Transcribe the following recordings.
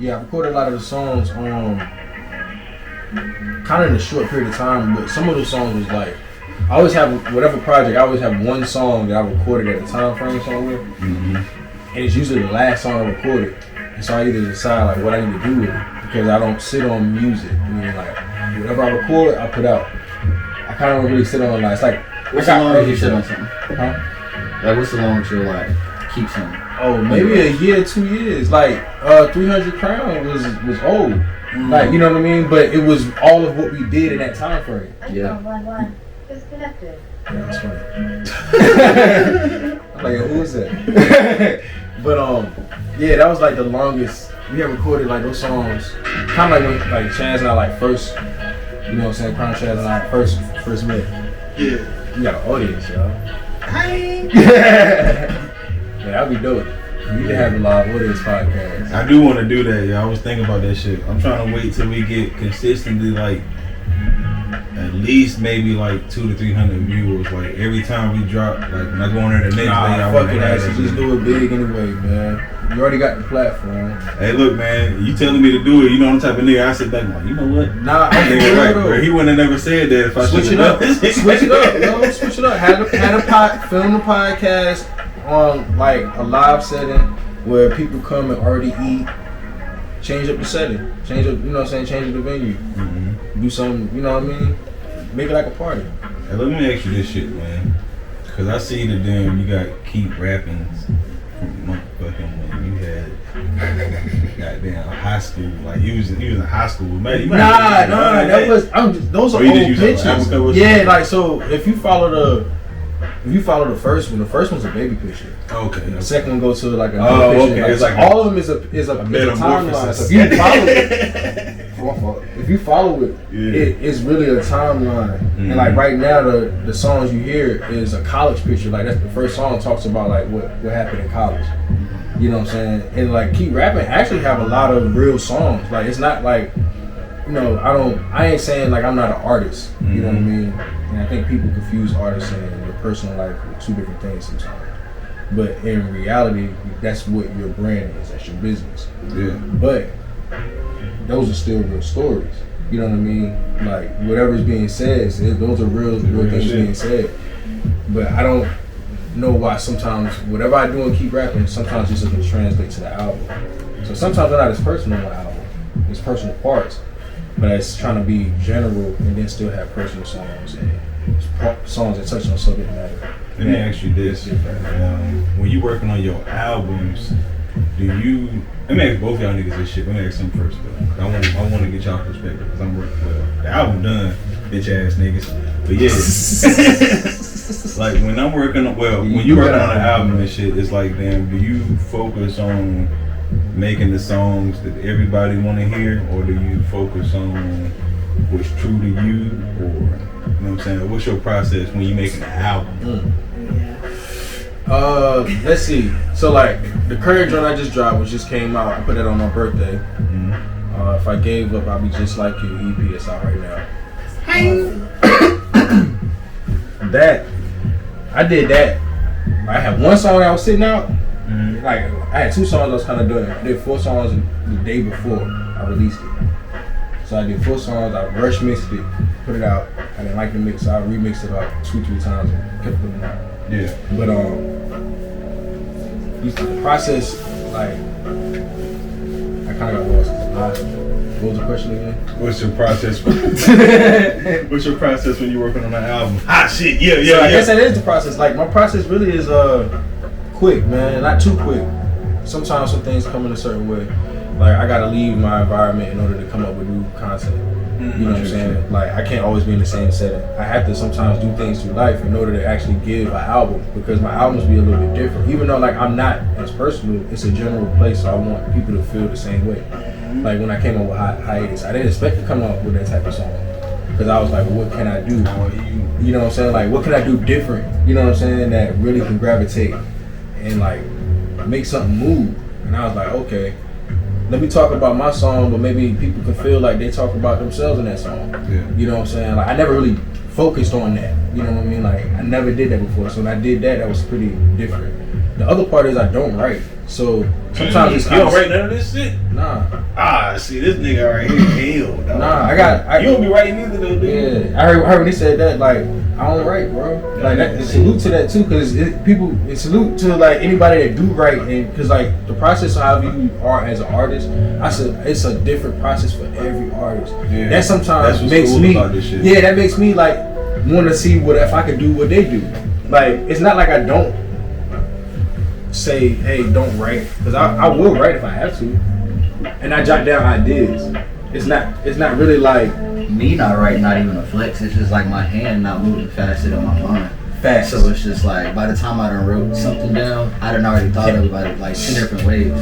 Yeah, I recorded a lot of the songs kind of in a short period of time, but some of those songs was like, I always have, whatever project, I always have one song that I recorded at a time frame somewhere, and it's usually the last song I recorded, and so I either decide like what I need to do with it, because I don't sit on music, meaning like, whatever I record, I put out. I kind of don't really sit on, like, it's like, what's the longest you sit on something? Huh? Like, what's the longest you like keep something? Oh, maybe a year, 2 years. Like 300 Crown was old. Like, you know what I mean? But it was all of what we did in that time frame. Yeah. Disconnected. Yeah, that's funny. I'm like, who is that? But yeah, that was like the longest. We had recorded like those songs, kind of like when like Chaz and I like first, you know what I'm saying? Crown Chaz and I first met. Yeah. We got an audience, y'all. Hey. Yeah, that'd be dope. We need to have a live audience podcast. I do want to do that, yeah. I was thinking about that shit. I'm trying to wait till we get consistently like at least maybe like 200 to 300 viewers. Like every time we drop, like when I go on there the next day, I fuck it, actually just do it big anyway, man. You already got the platform. Hey, look, man, you telling me to do it? You know I'm the type of nigga. I sit back like, you know what? Nah, I'm nigga, right, bro. He wouldn't have never said that if I switch it up. Switch it up, yo. Switch it up. Film the podcast on like a live setting where people come and already eat. Change up the setting. Change up, you know what I'm saying? Change up the venue. Do something, you know what I mean? Make it like a party. Hey, let me ask you this shit, man. Cause I see the damn you got Keep Rapping from motherfucking when you had goddamn high school. Like you was in high school. Man, nah, that was those are old pictures. Yeah, like so if you follow the first one, the first one's a baby picture. Okay. The second one goes to like another picture. Okay. Like, it's like all of them is a timeline. So if you follow it, it's really a timeline. And like right now, the songs you hear is a college picture. Like that's the first song talks about like what happened in college. You know what I'm saying? And like Keep Rapping actually have a lot of real songs. Like it's not like, you know, I ain't saying like I'm not an artist. You know what I mean? And I think people confuse artists and your personal life with two different things sometimes. But in reality, that's what your brand is. That's your business. Yeah. But those are still real stories. You know what I mean? Like whatever's being said, those are real things being said. But I don't know why sometimes whatever I do and Keep Rapping, sometimes just doesn't translate to the album. So sometimes they're not as personal on the album. It's personal parts. But it's trying to be general and then still have personal songs and songs that touch on subject matter. Let me ask you this: when you working on your albums, let me ask both y'all niggas this shit. Let me ask them first though. I want to get y'all perspective because I'm working. The album done, bitch ass niggas. But yeah, like when I'm working on when you working on an album and shit, it's like damn. Do you focus on making the songs that everybody want to hear, or do you focus on what's true to you, or you know what I'm saying? What's your process when you making an album? Let's see. So like the current joint I just dropped, which just came out, I put that on my birthday. If I gave up, I'd be just like you. EP is out right now. That I did that. I had one song that was sitting out. Like I had 2 songs I was kind of doing. I did 4 songs the day before I released it. So I did 4 songs. I rush mixed it, put it out. I didn't like the mix, so I remixed it about 2-3 times and kept putting it out. Yeah. But the process, like I kind of got lost. What was the question again? What's your process? What's your process when you're working on an album? Shit, yeah. So I guess that is the process. Like my process really is quick, man, not too quick. Sometimes some things come in a certain way. Like I gotta leave my environment in order to come up with new content. You know what I'm saying? Like I can't always be in the same setting. I have to sometimes do things through life in order to actually give an album, because my albums be a little bit different. Even though like I'm not as personal, it's a general place, so I want people to feel the same way. Like when I came up with Hiatus, I didn't expect to come up with that type of song, because I was like, well, what can I do? You know what I'm saying? Like what can I do different? You know what I'm saying? That really can gravitate and like make something move. And I was like, okay, let me talk about my song, but maybe people can feel like they talk about themselves in that song. Yeah. You know what I'm saying? Like I never really focused on that. You know what I mean? Like I never did that before. So when I did that, that was pretty different. The other part is I don't write. So sometimes it's you don't write none of this shit. Nah. See this nigga right here, hell. Dog. Nah, you don't be writing either though, dude. Yeah, I heard when he said that. Like, I don't write, bro. Like that. Salute to that too, cause people. Salute to like anybody that do write, and cause like the process of how you are as an artist, it's a different process for every artist. Yeah. That sometimes makes me. Yeah, that makes me like want to see what if I could do what they do. Like, it's not like I don't say, hey, don't write, because I will write if I have to, and I jot down ideas. It's not really like me not writing, not even a flex. It's just like my hand not moving faster than my mind. Fast. So it's just like by the time I done wrote something down, I done already thought of it like 10 different ways.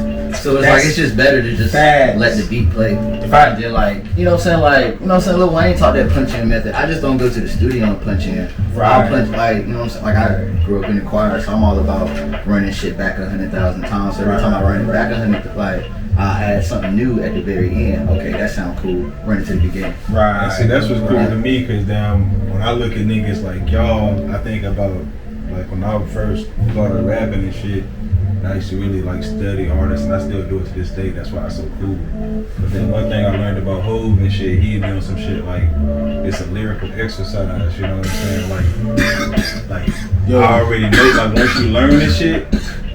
So it's like it's just better to just let the beat play. If I did like, you know what I'm saying, Lil Wayne taught that punch in method. I just don't go to the studio and punch in. Right. I'll punch like, you know what I'm saying, like I grew up in the choir, so I'm all about running shit back 100,000 times. So every time I run it back 100, like I add something new at the very end. Okay, that sounds cool. Run it to the beginning. Right. And see, that's what's cool to me, because when I look at niggas like y'all, I think about like when I first started rapping and shit. I used to really like study artists, and I still do it to this day. That's why it's so cool. But then one thing I learned about Hov and shit, he be on some shit like it's a lyrical exercise. You know what I'm saying? Like I already know. Like once you learn this shit,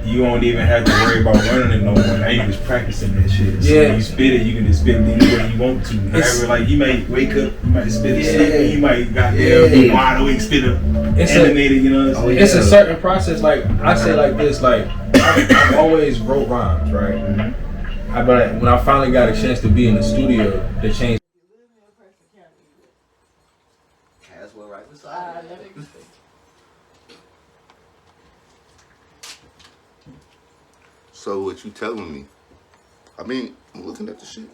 you won't even have to worry about running it no more. Now you just practicing that shit. So when you spit it, you can just spit it any way you want to. However, like you might wake up, you might spit it sleeping, you might be wide awake, spit it animated. You know what I'm saying? It's a certain process. Like I say like this, like I've always wrote rhymes, right? Mm-hmm. But when I finally got a chance to be in the studio, they changed. So what you telling me? I mean, I'm looking at the shit.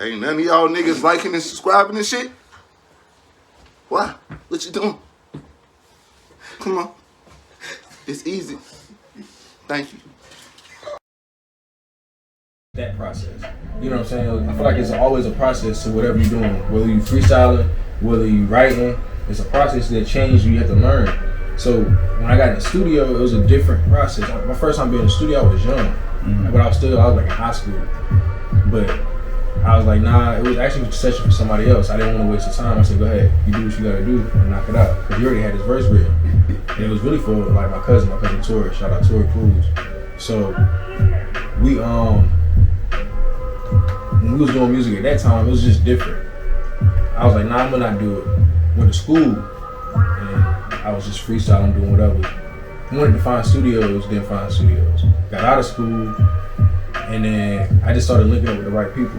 Ain't none of y'all niggas liking and subscribing and shit? Why? What you doing? Come on. It's easy. Thank you. That process. You know what I'm saying? I feel like it's always a process to whatever you're doing. Whether you freestyling, whether you writing, it's a process that changes. You have to learn. So when I got in the studio, it was a different process. My first time being in the studio, I was young, but I was like in high school. But I was like, nah, it was actually a session for somebody else. I didn't want to waste the time. I said, go ahead, you do what you gotta do and knock it out. Because you already had this verse written. And it was really for like my cousin Tori. Shout out Tori Cruz. So we when we was doing music at that time, it was just different. I was like, nah, I'm gonna not do it. Went to school and I was just freestyling, doing whatever. Wanted to find studios, didn't find studios. Got out of school, and then I just started linking up with the right people.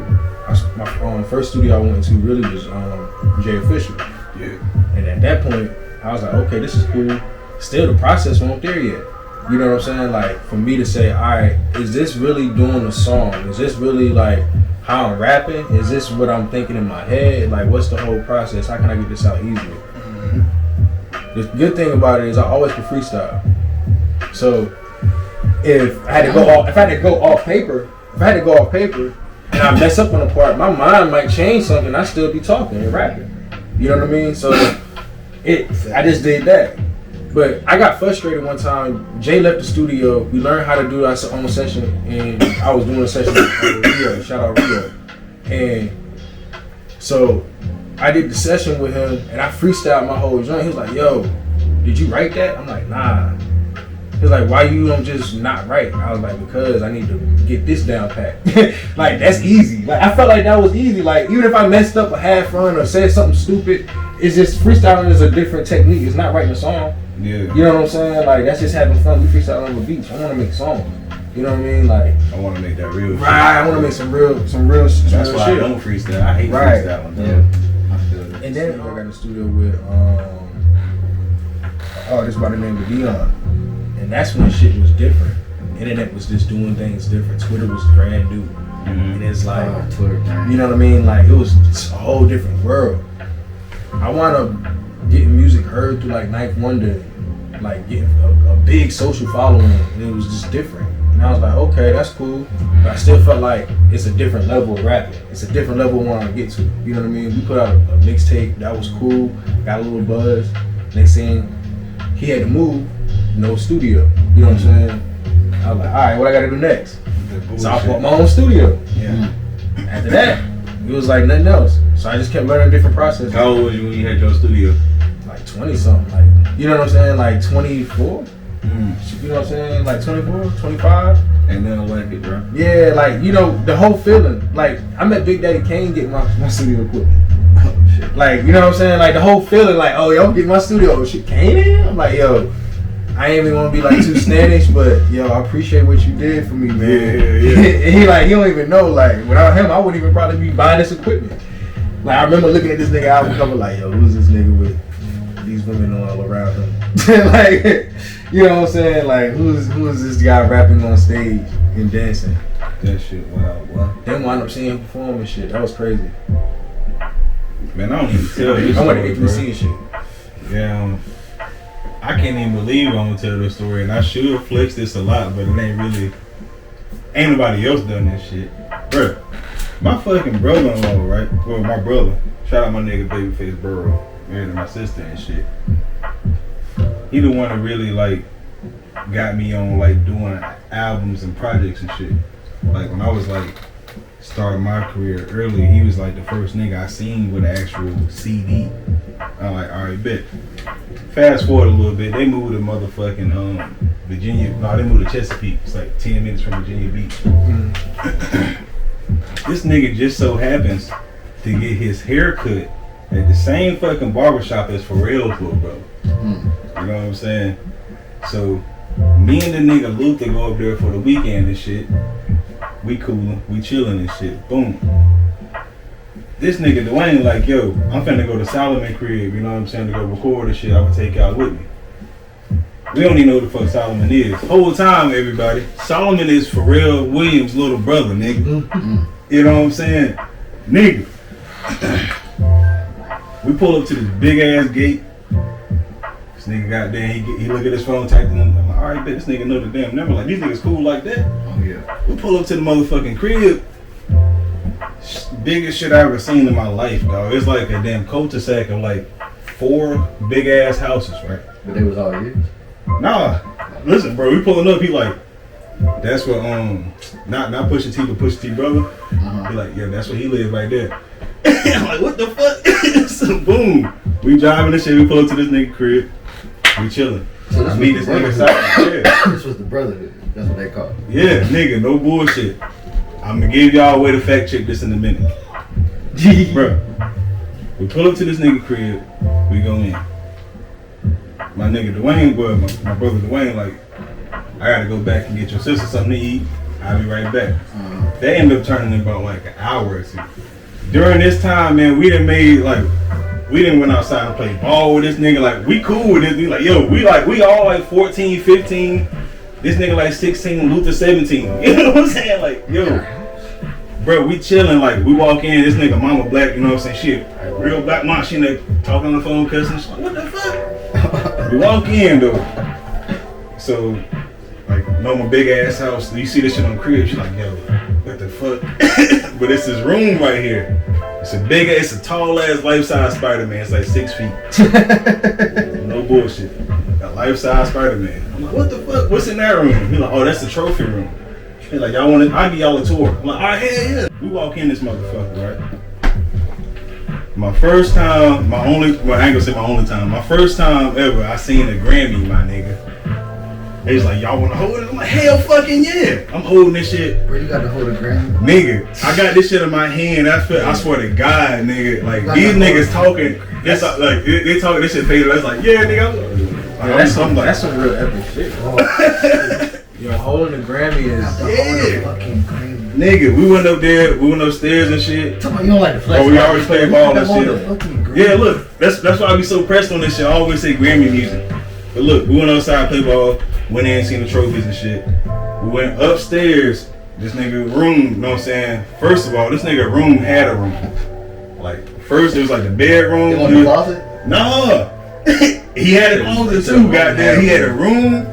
My first studio I went to really was Jay Official. Yeah. And at that point, I was like, okay, this is cool. Still, the process wasn't there yet. You know what I'm saying? Like, for me to say, all right, is this really doing a song? Is this really like how I'm rapping? Is this what I'm thinking in my head? Like, what's the whole process? How can I get this out easier? The good thing about it is I always can freestyle. So if I had to go off paper, and I mess up on a part, my mind might change something. I still be talking and rapping. You know what I mean? So I just did that. But I got frustrated one time. Jay left the studio. We learned how to do our own session, and I was doing a session with Rio. Shout out Rio. And so I did the session with him, and I freestyled my whole joint. He was like, yo, did you write that? I'm like, nah. He was like, why you don't just not write? I was like, because I need to get this down pat. Like, that's easy. Like, I felt like that was easy. Like, even if I messed up a half run or said something stupid, it's just freestyling is a different technique. It's not writing a song. Yeah. You know what I'm saying? Like, that's just having fun. We freestyle on the beach. I want to make songs. You know what I mean? Like, I want to make that real. Right. I want to make some real That's why shit. I don't freestyle. I hate freestyling. Yeah. And then I got in the studio with this by the name of Dion. And that's when shit was different. Internet was just doing things different. Twitter was brand new. And it's like, Twitter, you know what I mean? Like, it was just a whole different world. I wound up getting music heard through like Ninth Wonder, like getting a big social following, and it was just different. And I was like, okay, that's cool. But I still felt like it's a different level of rapping. It's a different level I want to get to. You know what I mean? We put out a mixtape, that was cool, got a little buzz. Next thing, he had to move, no studio. You know what I'm saying? I was like, all right, what I gotta do next? So I bought my own studio. Yeah. After that, it was like nothing else. So I just kept learning different processes. How old was you when you had your studio? Like 20 something, like, you know what I'm saying? Like 24. You know what I'm saying? Like 24, 25. And then like it, bro. Yeah, like, you know, the whole feeling. Like, I met Big Daddy Kane getting my studio equipment. Oh, shit. Like, you know what I'm saying? Like, the whole feeling, like, oh, yo, get my studio. Oh, shit, Kane in? I'm like, yo, I ain't even gonna be like too snappish, but yo, I appreciate what you did for me, man. Yeah. And he like, you don't even know, like, without him, I wouldn't even probably be buying this equipment. Like, I remember looking at this nigga album cover, like, yo, who's this nigga with these women all around him? Like, you know what I'm saying? Like, who is this guy rapping on stage and dancing? That shit, wow. Then wind up seeing him perform and shit. That was crazy. Man, I don't even tell you. I went to HBC and shit. Yeah, I can't even believe I'm gonna tell this story, and I should flex this a lot, but it ain't nobody else done this shit. Bruh, my fucking brother-in-law, right? Well, my brother, shout out my nigga Babyface Burrow, married to my sister and shit. He the one that really, like, got me on, like, doing albums and projects and shit. Like, when I was, like, starting my career early, he was, like, the first nigga I seen with an actual CD. I'm like, alright, bet. Fast forward a little bit, they moved to motherfucking Virginia. No, they moved to Chesapeake. It's like 10 minutes from Virginia Beach. This nigga just so happens to get his hair cut at the same fucking barbershop as Pharrell's little brother. You know what I'm saying? So, me and the nigga Luther go up there for the weekend and shit. We coolin', we chillin' and shit. Boom. This nigga Dwayne like, yo, I'm finna go to Solomon crib, you know what I'm saying, to go record and shit. I'm gonna take y'all with me. We don't even know who the fuck Solomon is. Whole time, everybody, Solomon is Pharrell Williams' little brother, nigga. You know what I'm saying? Nigga. We pull up to this big ass gate. This nigga got there, he look at his phone, typed in. I'm like, alright, bet this nigga know the damn number. Like, these niggas cool like that. Oh yeah. We pull up to the motherfucking crib. Biggest shit I ever seen in my life, dog. It's like a damn cul-de-sac of like 4 big ass houses, right? But they was all yours? Nah, listen, bro. We pulling up. He like, that's what not Pusha T, but Pusha T brother. He like, yeah, that's where he live right there. I'm like, what the fuck? So boom, we driving this shit. We pull up to this nigga crib. We chilling. So this meet this nigga side. Yeah. This was the brotherhood. That's what they call it. Yeah, nigga, no bullshit. I'm gonna give y'all a way to fact check this in a minute. Bro, we pull up to this nigga crib, we go in. My nigga Dwayne, my brother Dwayne, like, I gotta go back and get your sister something to eat. I'll be right back. They ended up turning in about like an hour or two. During this time, man, we done went outside and play ball with this nigga. Like, we cool with this nigga. Like, yo, we all like 14, 15. This nigga like 16, Luther 17. You know what I'm saying? Like, yo, bro, we chilling. Like, we walk in, this nigga mama black, you know what I'm saying? Shit, like, real black mom, she like talking on the phone, cussing. She's like, what the fuck? We walk in though. So, like, my big ass house. You see this shit on the crib. She's like, yo, what the fuck? But it's this room right here. It's a tall ass life-size Spider-Man. It's like 6 feet. No bullshit. A life-size Spider-Man. I'm like, what the fuck? What's in that room? He's like, oh, that's the trophy room. He's like, y'all want it? I'll give y'all a tour. I'm like, all right, hell yeah. We walk in this motherfucker, right? My first time, I ain't gonna say my only time. My first time ever, I seen a Grammy, my nigga. They was like, y'all wanna hold it? I'm like, hell fucking yeah. I'm holding this shit. Bro, you got to hold a Grammy? Nigga, I got this shit in my hand. I swear to God, nigga. Like, these niggas talking. That's like, they talking this shit faded. That's like, yeah, nigga. That's some real epic shit. Yo, holding the Grammy is fucking Grammy. Nigga, we went up there, we went upstairs and shit. Tell me you don't like the flex. Oh, we always played ball and shit. Yeah, Grammy. look, that's why I be so pressed on this shit. I always say Grammy music. But look, we went outside, play ball, went in, seen the trophies and shit. We went upstairs, this nigga room, you know what I'm saying? First of all, this nigga room had a room. Like, first it was like the bedroom. You want the closet? No. He had a closet too, goddamn. He had a room.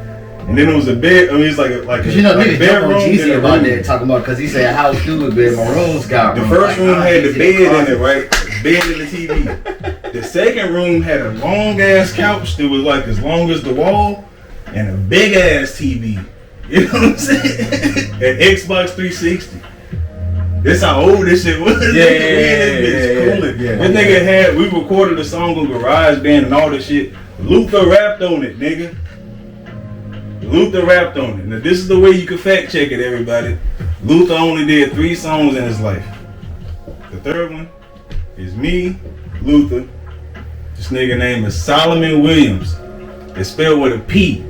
And then it was a bed. I mean, it's like a you know, niggas jump on Jeezy about there talking about because he said a house do with bed. My room's got the first room had the bed in it, right? Bed and the TV. The second room had a long ass couch that was like as long as the wall, and a big ass TV. You know what I'm saying? An Xbox 360. This how old this shit was. Yeah. This nigga had, we recorded a song on GarageBand and all this shit. Luther rapped on it, nigga. Luther rapped on it. Now this is the way you can fact check it, everybody. Luther only did 3 songs in his life. The third one is me, Luther. This nigga name is Solomon Williams. It's spelled with a P.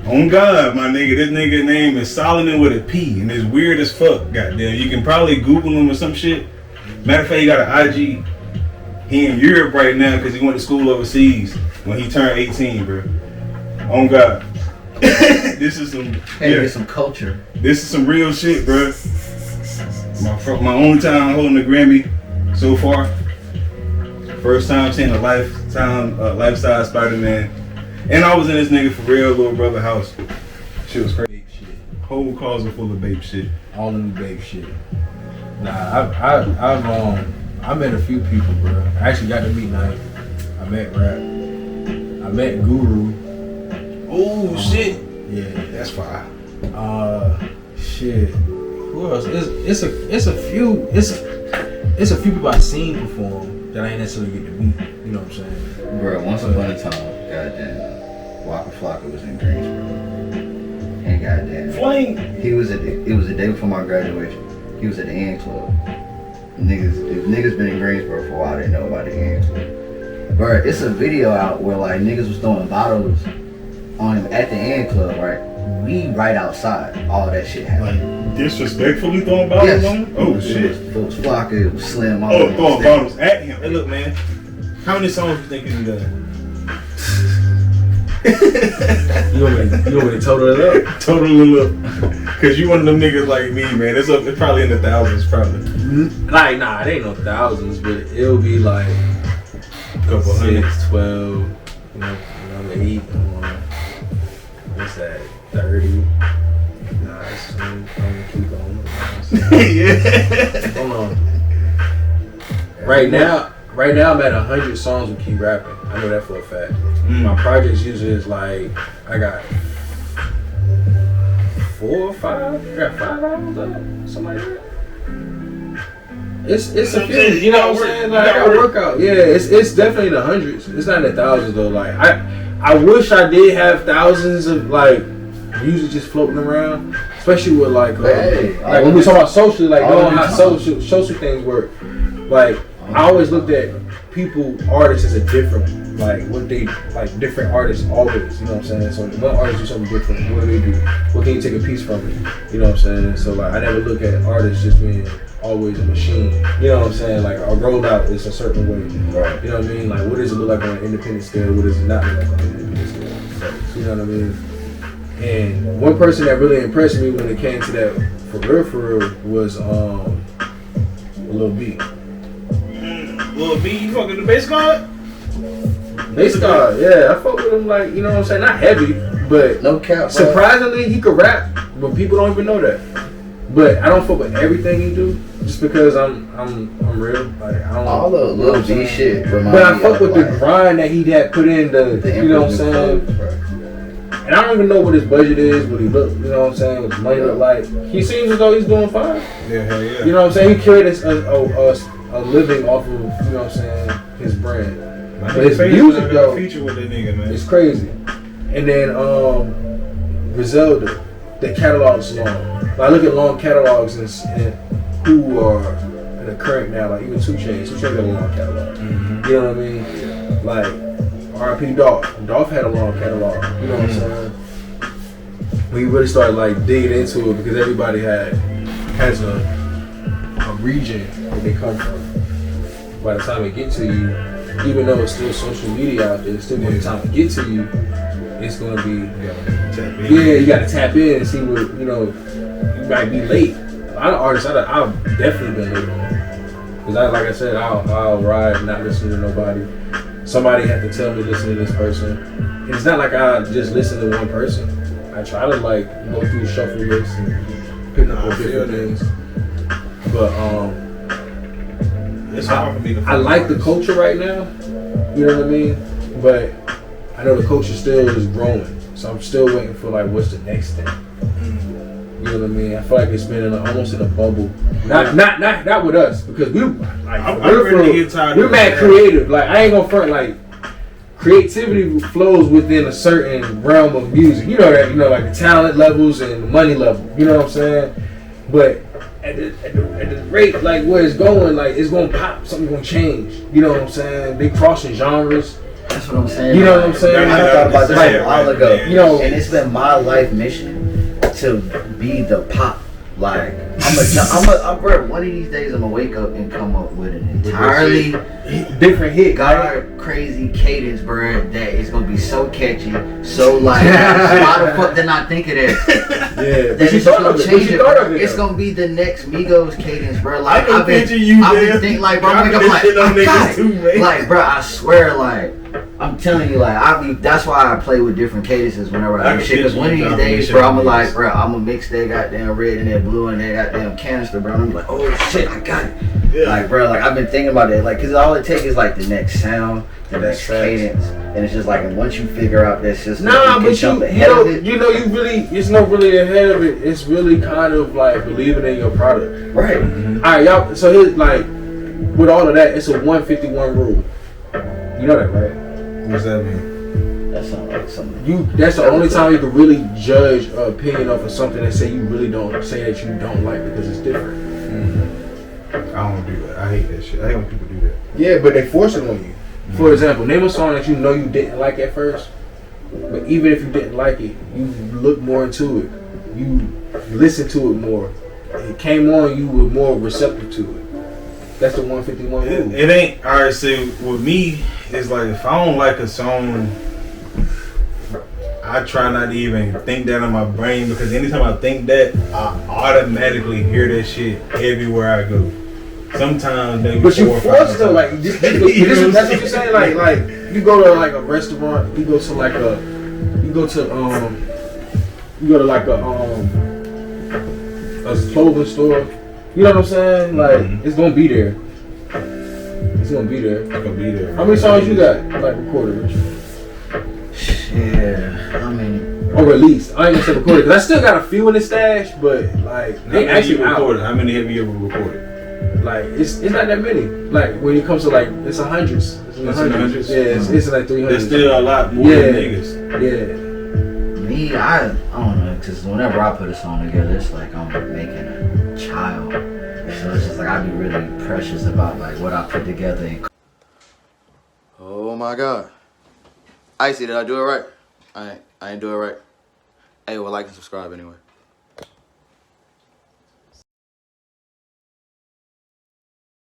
On God, my nigga, this nigga name is Solomon with a P, and it's weird as fuck. Goddamn, you can probably Google him or some shit. Matter of fact, he got an IG. He in Europe right now because he went to school overseas when he turned 18, bro. On God. This is some. Get some culture. This is some real shit, bro. My only time holding a Grammy so far. First time seeing a life-size Spider-Man. And I was in this nigga for real little brother house. Shit was crazy. Shit. Whole closet full of babe shit. All the new babe shit. Nah, I met a few people, bro. I actually got to meet Knife. I met Rap. I met Guru. Oh shit. Yeah, that's fire. Shit. Who else? It's a few people I've seen perform that I ain't necessarily get to meet. You know what I'm saying? Bro, once upon a time, goddamn, Waka Flocka was in Greensboro. And goddamn, Flame. It was the day before my graduation. He was at the Ant Club. Niggas been in Greensboro for a while. They know about the Ant Club. Bro, it's a video out where like niggas was throwing bottles on him at the Ant Club, right? We right outside. All that shit happened. Like disrespectfully throwing bottles on him? Oh shit. It was Flocka, it was Slim. Oh, throwing bottles at him. Hey, look, man. How many songs you think he's done? You want me to total it up? Total it up. Cause you one of them niggas like me, man. It's probably in the thousands, probably. Like, nah, it ain't no thousands, but it'll be like a couple 6, 12, you know, 8, what's that, 30? Nah, it's I'm gonna keep going. Yeah. Hold on. Right now I'm at 100 songs with Keep Rapping. I know that for a fact. My projects usually is like, I got 4 or 5. I got 5 albums up, something like that. It's a few, you know what I'm saying? Like, I gotta work out. Yeah, it's definitely in the hundreds. It's not in the thousands though. Like I wish I did have thousands of like music just floating around, especially with like when we talk about socially, like knowing how social things work. Like I always looked at artists as a different, like what they like different artists always, you know what I'm saying? So one artist do something different, what do they do? What can you take a piece from it? You know what I'm saying? So like I never look at artists just being always a machine. You know what I'm saying? Like a rollout is a certain way. Right. You know what I mean? Like what does it look like on an independent scale? What does it not look like on an independent scale? You know what I mean? And one person that really impressed me when it came to that for real was Lil B. Lil B, you fucking the bass guard? Bass guard, yeah. I fuck with him like, you know what I'm saying? Not heavy, but no cap. Surprisingly, he could rap, but people don't even know that. But I don't fuck with everything he do, just because I'm real. Like I don't. All the Lil B shit. But I fuck with the grind that he had put in the you know what I'm saying? And I don't even know what his budget is, what he look, you know what I'm saying, what his money look like. He seems as though he's doing fine. Yeah, hell yeah. You know what I'm saying? He created a living off of, you know what I'm saying, his brand. But his music though, feature with that nigga, man. It's crazy. And then Griselda, the catalog's long. Like, I look at long catalogs and who are in the current now, like even 2 Chainz. 2 Chainz got a long catalog. Mm-hmm. You know what I mean? Yeah. Like R.I.P. Dolph. Dolph had a long catalog. You know what I'm saying? We really started like digging into it because everybody has a region where they come from. By the time it get to you, even though it's still social media out there, it's still by the time it get to you, it's gonna be you gotta tap in and see what you know. You might be late. A lot of artists I've definitely been late on because like I said, I'll ride not listening to nobody. Somebody had to tell me listen to this person. And it's not like I just listen to one person. I try to like go through the shuffle list and pick up on different things. But it's hard for me to I like the culture right now. You know what I mean? But I know the culture still is growing. So I'm still waiting for like what's the next thing. You know what I mean? I feel like it's been almost in a bubble. Not with us because we're mad creative. Like I ain't gonna front like creativity flows within a certain realm of music. You know that, like the talent levels and the money level. You know what I'm saying? But at the rate like where it's going, like it's gonna pop, something's gonna change. You know what I'm saying? They crossing genres. That's what I'm saying. You know what I'm saying? I thought about this a while ago. And it's been my life mission to be the pop. Like bro, one of these days I'm gonna wake up and come up with an entirely different hit, crazy cadence, bro. That is gonna be so catchy, so like, why the fuck did I think of that? Yeah, that it's gonna change it. It's gonna be the next Migos cadence, bro. Like I've been thinking, like, bro, I'm like, bro, I swear, like. I'm telling you, like, that's why I play with different cadences whenever I do shit. Because one of these days, bro, I'm like, bro, I'm gonna mix that goddamn red and that blue and that goddamn canister, bro. And I'm like, oh shit, I got it. Yeah. Like, bro, like, I've been thinking about it, like, cause all it takes is like the next sound, the next cadence, and it's just like, and once you figure out that system, it's not really ahead of it. It's really kind of like believing in your product, right? Mm-hmm. All right, y'all. So here's like, with all of that, it's a 151 rule. You know that, right? What's that mean? That sounds like something. That's the only time you can really judge an opinion off of something and say you really don't say that you don't like because it's different. Mm-hmm. I don't do that. I hate that shit. I hate when people do that. Yeah, but they force it on you. Mm-hmm. For example, name a song that you know you didn't like at first, but even if you didn't like it, you look more into it. You listen to it more. It came on, you were more receptive to it. That's the 151 rule. It ain't alright. So with me, it's like if I don't like a song, I try not to even think that in my brain because anytime I think that, I automatically hear that shit everywhere I go. Sometimes maybe but you forced to like that's what you're saying. Like you go to like a restaurant, you go to like a clothing store. You know what I'm saying? Like it's gonna be there. It's gonna be there. It's gonna be there. How many songs you got like recorded, Rich? Yeah, I mean, or released. I ain't gonna say recorded because I still got a few in the stash, but like they actually recorded. How many have you ever recorded? Like it's not that many. Like when it comes to like it's hundreds. It's in the hundreds. Yeah, it's like 300. There's still a lot more than niggas. Yeah. Me, I don't know, because whenever I put a song together, it's like I'm making a child. So it's just like I be really precious about like what I put together. And oh my God. ICEY, did I do it right? I ain't do it right. Hey, well, like and subscribe anyway.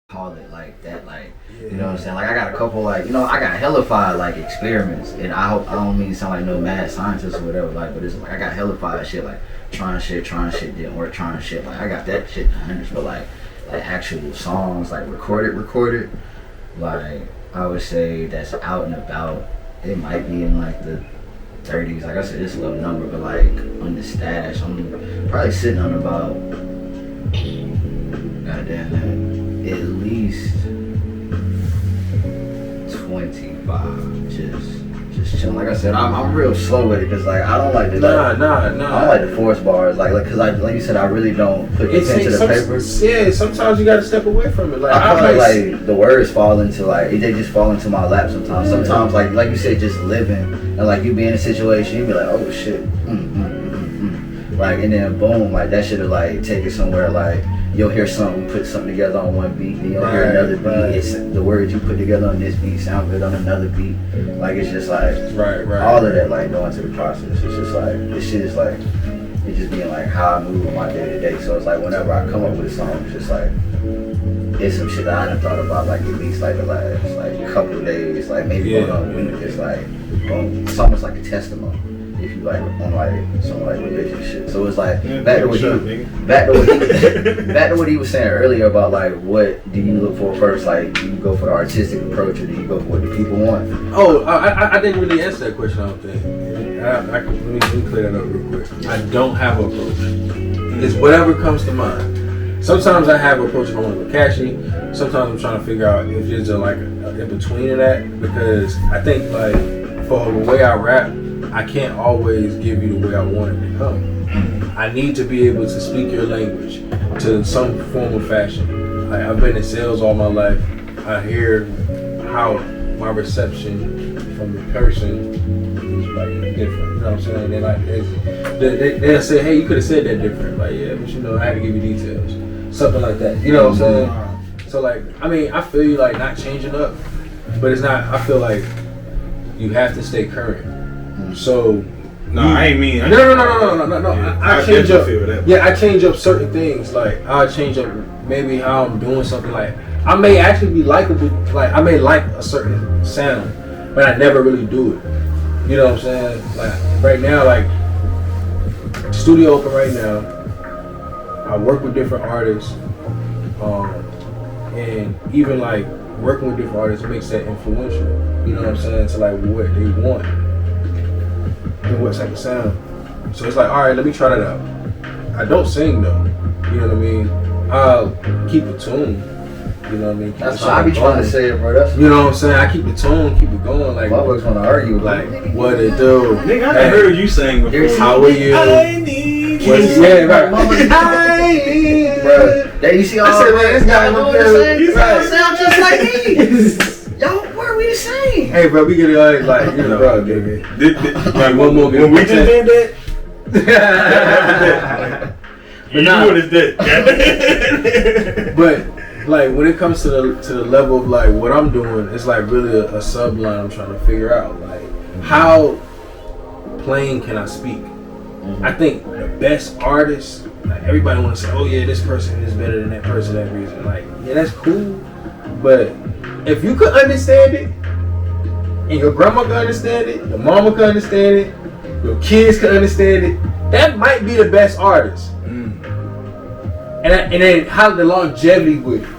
Call it like that, like, you know what I'm saying? Like, I got a couple, like, I got hellified, like, experiments, and I don't mean to sound like no mad scientist or whatever, like, but it's like, I got hellified shit, like, trying shit didn't work, trying shit, like, I got that shit in hundreds, but, like actual songs, like, recorded, like, I would say that's out and about, it might be in, like, the 30s, like I said, it's a low number, but, like, on the stash, I'm probably sitting on about, goddamn, at least 25, just chilling. Like I said, I'm real slow with it because like I don't like to I don't like the force bars like because like you said I really don't put the pen to the paper. Yeah, sometimes you gotta step away from it. Like I feel like the words fall into like they just fall into my lap sometimes. Yeah. Sometimes like you said, just living and like you be in a situation, you be like, oh shit, like and then boom, like that should have like take it somewhere like. You'll hear something, put something together on one beat, then you'll hear another beat. It's the words you put together on this beat sound good on another beat. Like it's just like all of that like going through the process. It's just like this shit is like it's just being like how I move my day to day. So it's like whenever I come up with a song, it's just like it's some shit that I done thought about like at least like the last like couple of days, like maybe going on a week. It's like it's almost like a testimony. If you like on like some like religious shit, so it's like back to what he was saying earlier about like what do you look for first? Like do you go for the artistic approach or do you go for what the people want? Oh, I didn't really answer that question. I don't think. Let me clear that up real quick. I don't have an approach. It's whatever comes to mind. Sometimes I have an approach if I want to look catchy. Sometimes I'm trying to figure out if there's like a in between of that because I think like for the way I rap. I can't always give you the way I want it to come. I need to be able to speak your language to some form of fashion. Like, I've been in sales all my life. I hear how my reception from the person is like different. You know what I'm saying? They like they'll say, hey, you could have said that different. Like, yeah, but you know, I had to give you details. Something like that. You know what I'm saying? So like, I mean, I feel you like not changing up, but it's not. I feel like you have to stay current. So. No, I ain't mean. No. Yeah, I change up. I change up certain things. Like I change up maybe how I'm doing something. Like I may actually be likable. Like I may like a certain sound, but I never really do it. You know what I'm saying? Like right now, like studio open right now. I work with different artists, and even like working with different artists makes that influential. You know what I'm saying? To like what they want. And what type of sound. So it's like, all right, let me try that out. I don't sing though. You know what I mean? I'll keep the tune. You know what I mean? That's what I be trying to say, bro. That's you know what I'm saying? I keep the tune, keep it going. Like, I always want to argue. Like, what it do? Nigga, I heard you sing before. How are you? I need you. Yeah, right. I need bro. There you see all this guy look good. Sound just like me. Yo, what are we saying? Hey, bro, we get it like you know, bro, like one more. When we just did that. But nah, what is that? But like when it comes to the level of like what I'm doing, it's like really a subline I'm trying to figure out. Like how plain can I speak? I think the best artists, like everybody want to say, oh yeah, this person is better than that person that reason. Like yeah, that's cool, but if you could understand it, and your grandma could understand it, your mama could understand it, your kids could understand it, that might be the best artist. And then how the longevity with it.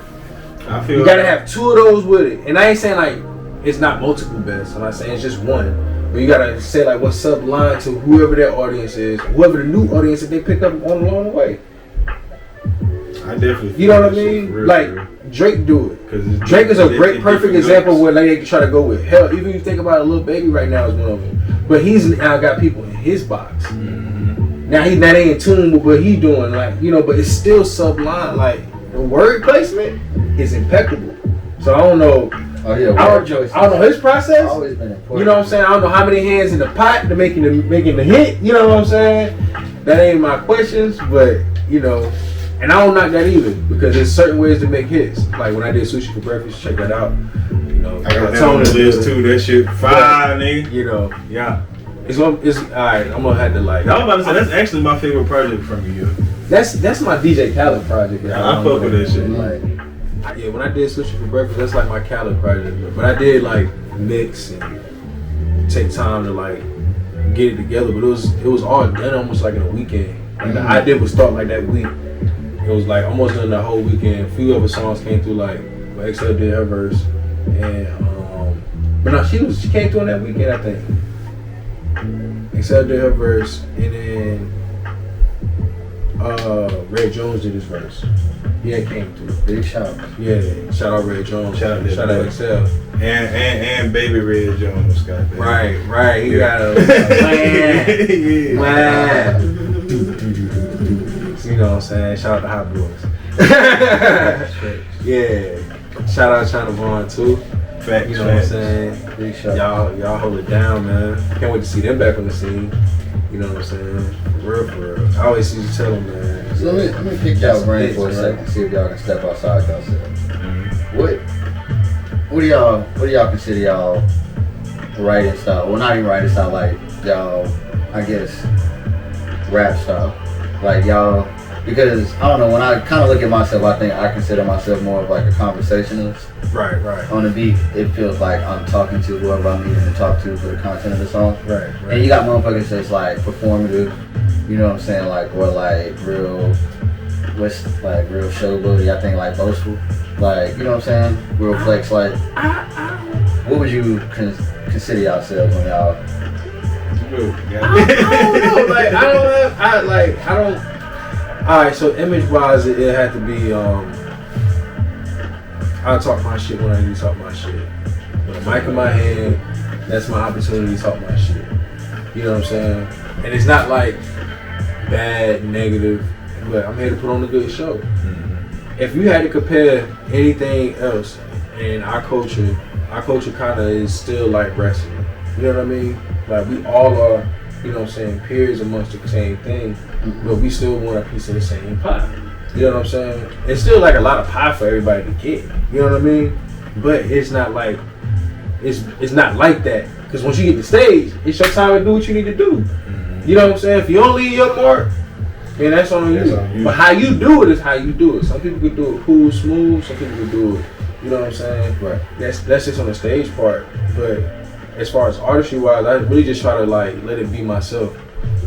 I feel you gotta have two of those with it. And I ain't saying like it's not multiple best. I'm not saying it's just one. But you gotta say like what subline to whoever their audience is, whoever the new audience that they pick up along the way. I definitely. You know what I mean? Like Drake do it. Cause Drake is a great, perfect example of what like they try to go with. Hell, even if you think about it, Lil Baby right now is one of them. But he's now got people in his box. Now he not in tune with what he doing, like you know, but it's still sublime. Like the word placement is impeccable. So I don't know. Oh yeah, I don't know his process. Always been important. You know what I'm saying? I don't know how many hands in the pot to making the hit. You know what I'm saying? That ain't my questions, but you know. And I don't knock that either because there's certain ways to make hits. Like when I did Sushi for Breakfast, check that out. You know, I got that on the list too. That shit fire, nigga. You know, yeah. It's all right. I'm gonna have to like. I was about to say that's actually my favorite project from you. That's my DJ Khaled project. Yeah, I fuck with that shit. Like, yeah, when I did Sushi for Breakfast, that's like my Khaled project. But I did like mix and take time to like get it together. But it was all done almost like in a weekend. Like the idea would start like that week. It was like almost done the whole weekend. A few other songs came through like when XL did her verse, and but no, she came through on that weekend I think. XL did her verse, and then Red Jones did his verse. Yeah, it came through. Big shout. Yeah, shout out Red Jones. Shout out XL. And baby Red Jones got that. Right. He got a man. You know what I'm saying? Shout out to Hot Boys. Yeah. Shout out China Vaughn too. Facts, you know what I'm saying? Big shout. Y'all hold it down, man. Can't wait to see them back on the scene. You know what I'm saying? For real. I always see you tell them, man. So let me pick y'all brain for a second, see if y'all can step outside yourselves. What do y'all consider y'all writing style? Well, not even writing style, like y'all, I guess, rap style. Like y'all, because I don't know, when I kind of look at myself, I think I consider myself more of like a conversationalist. Right. On the beat, it feels like I'm talking to whoever I'm needing to talk to for the content of the song. Right. And you got motherfuckers that's like performative, you know what I'm saying, like, or like real showboaty, I think like boastful. Like, you know what I'm saying? Real flex, like, what would you consider yourselves when y'all? I don't know. Alright, so image wise, it had to be, I talk my shit when I need to talk my shit. With a mic in my hand, that's my opportunity to talk my shit. You know what I'm saying? And it's not like bad, negative, but I'm here to put on a good show. If you had to compare anything else in our culture kind of is still like wrestling. You know what I mean? Like we all are, you know what I'm saying, peers amongst the same thing, but we still want a piece of the same pie. You know what I'm saying? It's still like a lot of pie for everybody to get. You know what I mean? But it's not like it's not like that. Because once you get the stage, it's your time to do what you need to do. You know what I'm saying? If you don't leave your mark, then that's on you. But how you do it is how you do it. Some people can do it cool, smooth. Some people can do it, you know what I'm saying? Right. That's just on the stage part. But as far as artistry wise, I really just try to like let it be myself.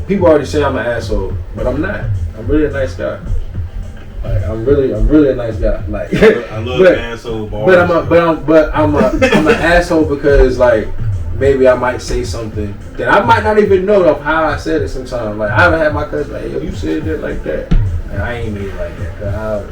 People already say I'm an asshole, but I'm not. I'm really a nice guy. Like I'm really a nice guy. Like I love asshole bars. But I'm an asshole because like maybe I might say something that I might not even know of how I said it sometimes. Like I haven't had my cousin like, yo, you said that like that. And I ain't mean it like that.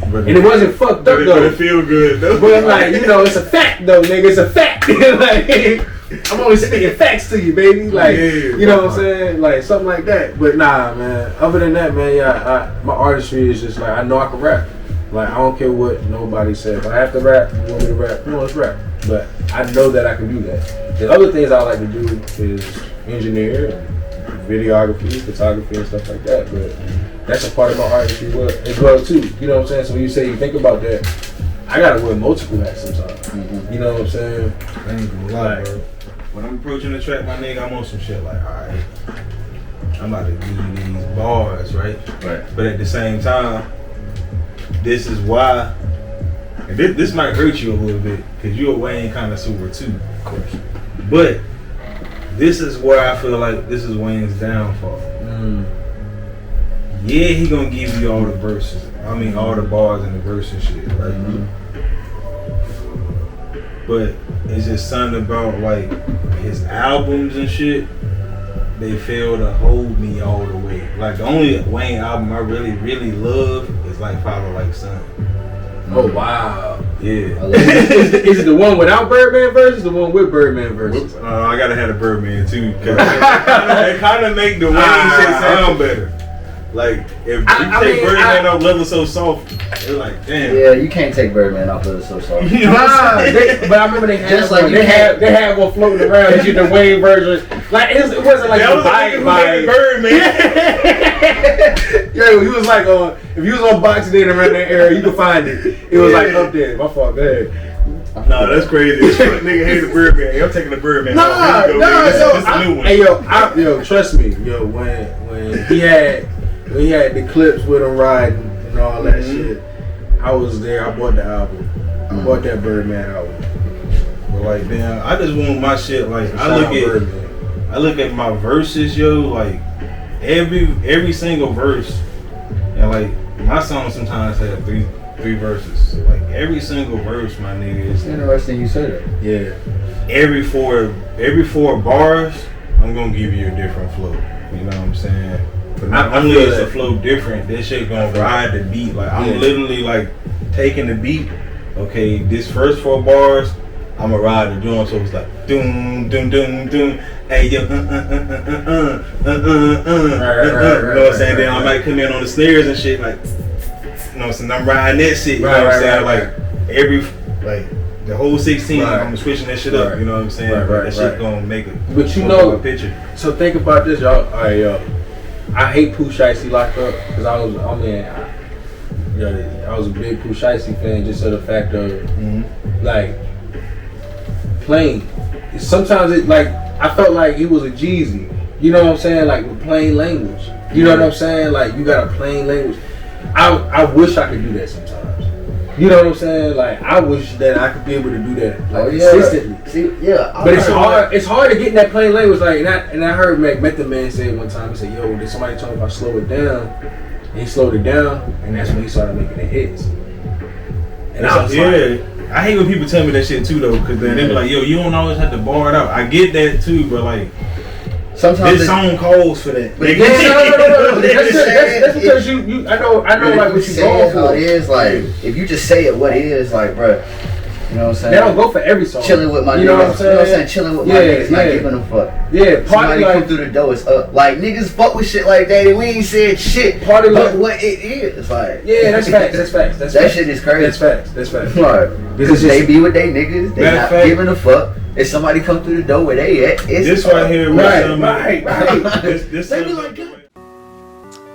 And it wasn't fucked up though. It feel good though. But I'm like, you know, it's a fact though, nigga. It's a fact. Like I'm only speaking facts to you, baby. Like, you know what I'm saying? Like something like that. But nah, man. Other than that, man, yeah, my artistry is just like I know I can rap. Like I don't care what nobody says. If I have to rap, you want me to rap? Come on, let's rap. But I know that I can do that. The other things I like to do is engineer, videography, photography, and stuff like that. But that's a part of my artistry as well too. You know what I'm saying? So when you say you think about that, I gotta wear multiple hats sometimes. You know what I'm saying? I ain't gonna lie, bro. When I'm approaching the track, my nigga, I'm on some shit like, alright, I'm about to give you these bars, right? But at the same time, this is why, and this might hurt you a little bit, because you're a Wayne connoisseur too, of course. But this is where I feel like this is Wayne's downfall. Yeah, he gonna give you all the verses. I mean, all the bars and the verse and shit, right? But it's just something about like his albums and shit. They fail to hold me all the way. Like the only Wayne album I really, really love is like Father Like Son. Oh wow. Yeah. Is it the one without Birdman verses, the one with Birdman verses? I gotta have the Birdman too. It kind of make the Wayne shit sound better. Like if you take Birdman off Leather So Soft, it's like damn. Yeah, you can't take Birdman off Leather So Soft. But I remember they had just one, like they had one floating around. You the Wayne version. Like it wasn't like the Birdman. Yeah, he was like if you was on Boxing Day around that era, you could find it. It was like up there. My fault. Go ahead. Nah, that's crazy. This nigga hate the Birdman. I'm taking the Birdman. Yo, trust me, yo, when he had the clips with him riding and all that shit, I was there. I bought the album. I bought that Birdman album. But like, damn, I just want my shit. Like, I look at my verses, yo. Like every single verse, and like my songs sometimes have three verses. So, like every single verse, my nigga is interesting. You said it. Yeah. Every four bars, I'm gonna give you a different flow. You know what I'm saying? But not only is the flow different, this shit gonna ride the beat. Like I'm literally like taking the beat. Okay, this first 4 bars, I'ma ride the drum, so it's like doom doom doom doom. Hey yo, You know what I'm saying? Then I might come in on the snares and shit, like, you know what I'm saying? I'm riding that shit. You know what I'm saying? Like the whole 16, I'm switching that shit up. You know what I'm saying? That shit gonna make a picture. So think about this, y'all. I hate Pooh Shiesty locked up because I was a big Pooh Shiesty fan just for the fact of like plain. Sometimes it like I felt like he was a Jeezy. You know what I'm saying? Like with plain language. You know what I'm saying? Like you got a plain language. I wish I could do that sometimes. You know what I'm saying? Like I wish that I could be able to do that consistently. See, but it's hard. It's hard to get in that plain language. Like, and I heard Method Man say it one time. He said, "Yo, did somebody tell me if I slow it down?" And he slowed it down, and that's when he started making the hits. And I was like, I hate when people tell me that shit too, though, because then they be like, "Yo, you don't always have to bar it out." I get that too, but like. Sometimes this song calls for that. No. That's because you. I know, like what you going for. It is like if you just say it what it is, like, bro. You know what I'm saying? They don't go for every song. Chilling with my niggas. You know what I'm saying? You know what I'm saying? Chilling with my niggas, not giving a fuck. Yeah, Somebody come through the door, it's up. Like, niggas fuck with shit like that, and we ain't said shit. But what it is, like. Yeah, that's facts. That shit is crazy. That's facts. Right. Because they be with they niggas, they not giving a fuck. If somebody come through the door where they at, it's this right here. Right. This They be like,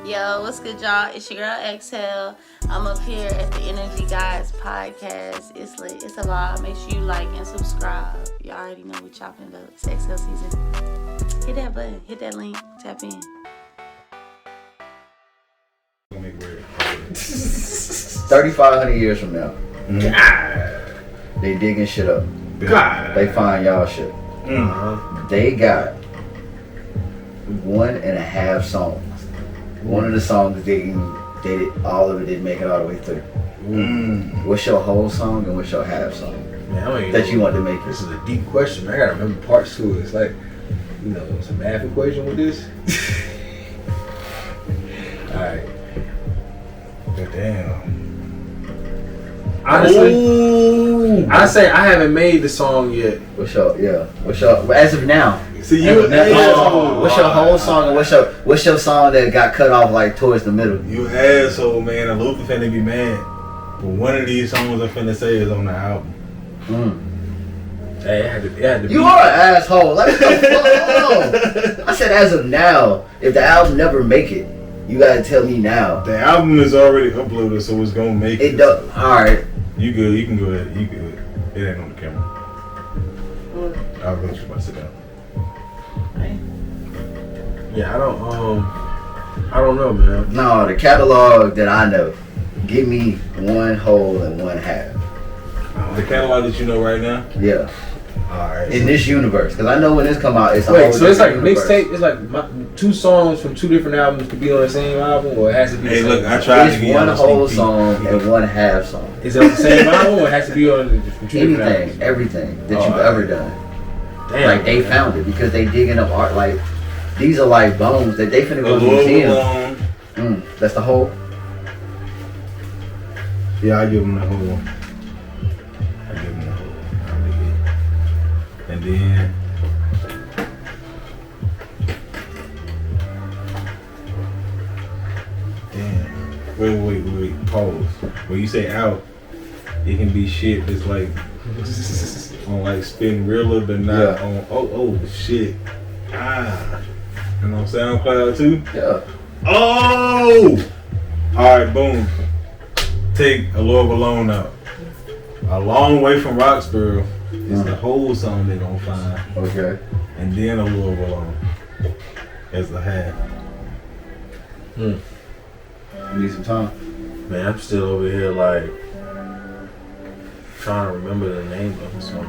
yo, what's good, y'all? It's your girl Exhale. I'm up here at the Energy Guys podcast. It's lit. It's a vibe. Make sure you like and subscribe. You already know we chopping it up. It's Exhale season. Hit that button. Hit that link. Tap in. 3,500 years from now, they digging shit up. They find y'all shit. They got 1.5 songs. One of the songs all of it didn't make it all the way through. What's your whole song and what's your half song that you want to make? This is a deep question. I gotta remember parts to it. It's like, it's a math equation with this. Alright. Damn. Honestly, I say I haven't made the song yet. What's your as of now? See, you what's your whole song and what's your song that got cut off like towards the middle? You asshole, man. A Luther finna be mad. But one of these songs I'm finna say is on the album. Hey, it had to be. You are an asshole. Like, what the fuck? I said as of now. If the album never make it, you gotta tell me now. The album is already uploaded, so it's gonna make it. It does. Alright. You good. You can go ahead. You good. It ain't on the camera. I'll go to my sit down. Yeah, I don't know, man. No, the catalog that I know, give me one whole and one half. The catalog that you know right now? Yeah. Alright. In this universe, because I know when this come out, it's a wait. whole So it's like universe. mixtape. It's like two songs from two different albums could be on the same album, or it has to be. Hey, the look, same I album? tried to It's get one on whole sneak song peek. and one half song. Is it on the same album, or it has to be on from two different albums? Everything that you've ever done. Damn, Like they found it because they digging up art. Like these are like bones that they finna go to the museum. That's the whole. Yeah, I give them the whole one. And then wait, pause. When you say out, it can be shit that's like on like Spin Rilla, but not on oh shit. And on SoundCloud too? Yeah. Oh! Alright, boom. Take A Love Alone out. A Long Way from Roxborough is the whole song they're gonna find. Okay. And then A Love Alone as a half. Need some time. Man, I'm still over here like trying to remember the name of the song.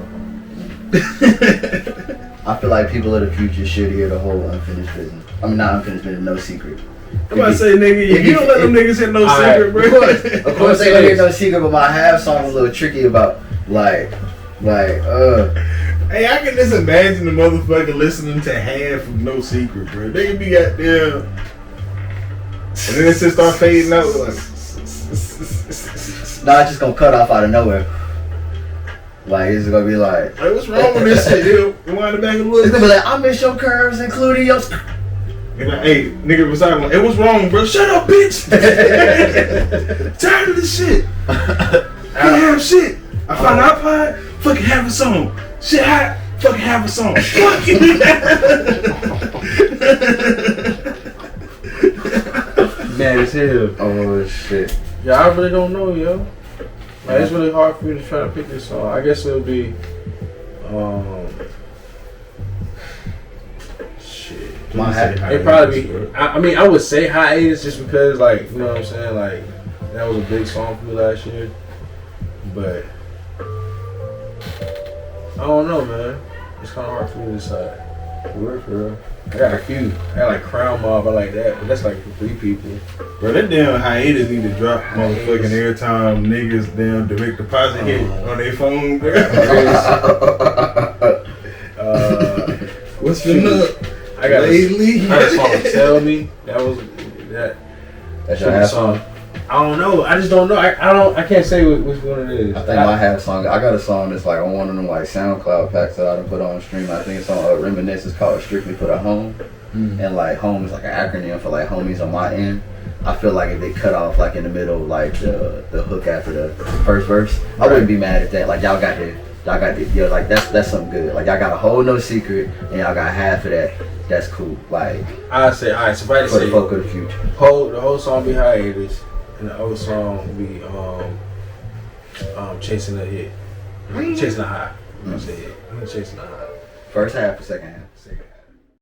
I feel like people of the future should hear the whole Unfinished Business. I mean, not Unfinished Business, No Secret. I'm about to say, nigga, you don't let them niggas hit no secret, bro. Of course they don't hear No Secret, but my half song was a little tricky about like. Hey, I can just imagine the motherfucker listening to half of No Secret, bro. They can be goddamn. And then it just start fading out. Like, Nah, it's just gonna cut off out of nowhere. Like, it's gonna be like, hey, what's wrong with this shit? It'll wind it back a little it's bit. gonna be like, I miss your curves, including your. And like, hey, nigga was talking like, hey, what's wrong, bro? Shut up, bitch! Tired of this shit. I don't have shit. I found an iPod, fucking have a song. Shit hot, fucking have a song. Fuck you. Mad as hell. Oh shit. Yeah, I really don't know, yo. Like, it's really hard for me to try to pick this song. I guess it'll be, shit. It'd probably be. I mean, I would say Hiatus just because, like, you know what I'm saying, like that was a big song for me last year. But I don't know, man. It's kind of hard for me to decide. For real. I got a few. I got like Crown Mob. I like that, but that's like for 3 people. Bro, that damn Hiatus need to drop motherfucking every time niggas damn direct deposit hit on their phone. What's the nut? I got lately. a song Tell Me. That was that. That's your half song. I don't know. I just don't know. I can't say which one it is. I think I have a song. I got a song that's like on one of them like SoundCloud packs that I done put on stream. I think it's on Reminisce. It's called Strictly for the Home. And like home is like an acronym for like homies on my end. I feel like if they cut off like in the middle, like the hook after the first verse, I wouldn't be mad at that. Like y'all got the yo, like that's something good. Like y'all got a whole no secret and y'all got half of that. That's cool. Like I say, alright, so if I for say the folk of the future. The whole song be hiatus, and the other song be chasing the hit, chasing the high. I'm gonna say it. I'm chasing the high. First half or second half? Second.